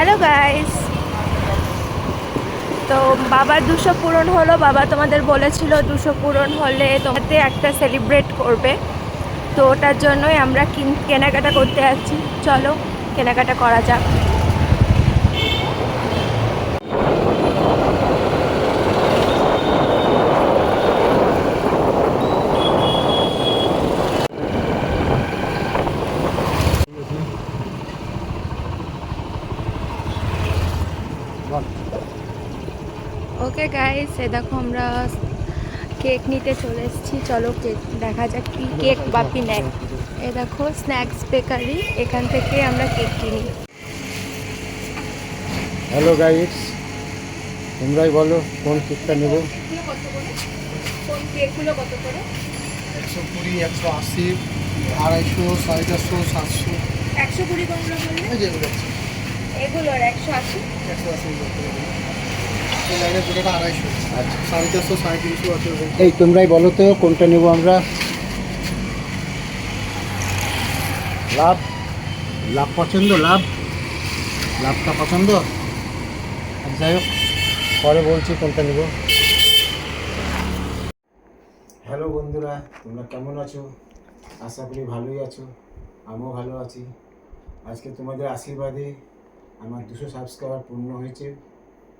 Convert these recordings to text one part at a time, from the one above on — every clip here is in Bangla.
হ্যালো গাইস, তো বাবার 200 পূরণ হলো। বাবা তোমাদের বলেছিল 200 পূরণ হলে তোমাদের একটা সেলিব্রেট করবে, তো ওটার জন্যই আমরা কেনাকাটা করতে যাচ্ছি। চলো কেনাকাটা করা যাক। ওকে গাইস, এ দেখো আমরা কেক নিতে চলে এসেছি। চলো কেক দেখা যাক কি কেক বাপি নেয়। এ দেখো স্ন্যাক্স বেকারি, এখান থেকে আমরা কেক কিনি। হ্যালো গাইস, তোমরাই বলো কোন কেকটা নেব। কোন কেকগুলো কত করে? 120, 180, 250, 450, 700। 120 কোনগুলো বললে? এই যেগুলো আছে এগুলো আর 180। 180 এই লাইনের দুটোটা 250, আচ্ছা 450, 350 আছে। এই তোমরাই বলো তো কোনটা নেব আমরা। লাভ লাভ পছন্দ, লাভটা পছন্দ। আর যাই হোক, পরে বলছি কোনটা নেব। হ্যালো বন্ধুরা, তোমরা কেমন আছো? আশা করি ভালোই আছো, আমিও ভালো আছি। আজকে তোমাদের আশীর্বাদে আমার 200 সাবস্ক্রাইবার পূর্ণ হয়েছে।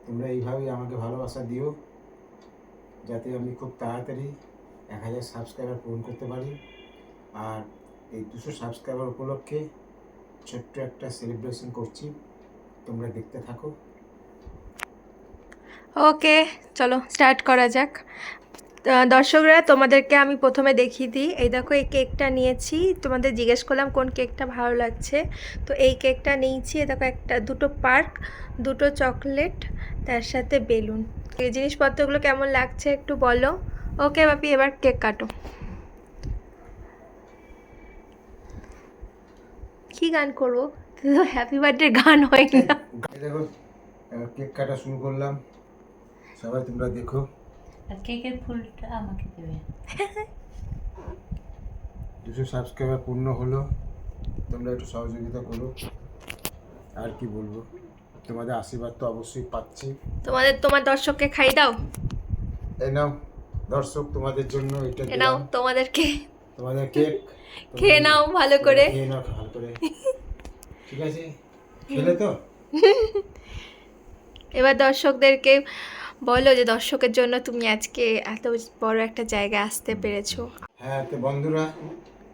তোমরা এইভাবেই আমাকে ভালোবাসা দিও, যাতে আমি খুব তাড়াতাড়ি 1000 সাবস্ক্রাইবার পূরণ করতে পারি। আর এই 200 সাবস্ক্রাইবার উপলক্ষে ছোট্ট একটা সেলিব্রেশন করছি, তোমরা দেখতে থাকো। ওকে, চলো স্টার্ট করা যাক। দর্শকরা, তোমাদেরকে আমি প্রথমে দেখিয়ে দিই। এই দেখো এই কেকটা নিয়েছি। তোমাদের জিজ্ঞেস করলাম কোন কেকটা ভালো লাগছে, তো এই কেকটা নিয়েছি। এই দেখো দুটো পার্ক, দুটো চকলেট, তার সাথে বেলুন। এই জিনিসপত্রগুলো কেমন লাগছে একটু বলো। ওকে বাপি, এবার কেক কাটো। কি গান করবো? তো হ্যাপি বার্থডে গান হয় না। এই দেখো, এবার কেক কাটা শুরু করলাম। সবাই তোমরা দেখো। আর কেকের ফুলটা আমাকে দেবে। 200 সাবস্ক্রাইবার পূর্ণ হলো, তোমরা একটু সহযোগিতা করো। আর কি বলবো, তোমাদের আশীর্বাদ তো অবশ্যই পাচ্ছি। তোমার দর্শককে খাই দাও। এই নাও দর্শক, তোমাদের জন্য এটা এ নাও দিলাম। তোমাদেরকে, তোমাদের কেক খেয়ে নাও ভালো করে। খেয়ে নাও ভালো করে। ঠিক আছে, খেলে তো? এবার দর্শকদেরকে বলো যে দর্শকের জন্য তুমি আজকে এত বড় একটা জায়গায় আসতে পেরেছো। হ্যাঁ, তো বন্ধুরা,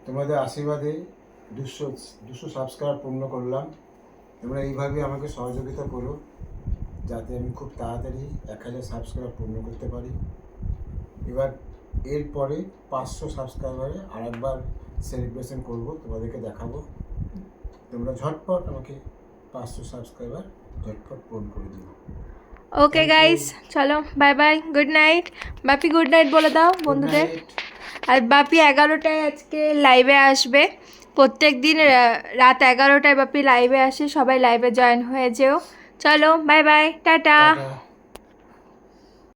তোমাদের আশীর্বাদে 200 সাবস্ক্রাইবার পূর্ণ করলাম। তোমরা এইভাবে আমাকে সহযোগিতা করো, যাতে আমি খুব তাড়াতাড়ি 1000 সাবস্ক্রাইবার পূর্ণ করতে পারি। এবার এরপরে 500 সাবস্ক্রাইবারে আরেকবার সেলিব্রেশন করব, তোমাদেরকে দেখাবো। তোমরা ঝটপট আমাকে 500 সাবস্ক্রাইবার ঝটপট পূরণ করে দিও। ওকে গাইস, চলো বাই বাই, গুড নাইট। বাপি গুড নাইট বলে দাও বন্ধুদের। আর বাপি 11টায় আজকে লাইভে আসবে। প্রত্যেক দিন রাত 11টায় বাপি লাইভে আসে, সবাই লাইভে জয়েন হয়ে যেও। চলো বাই বাই, টাটা। টাটা।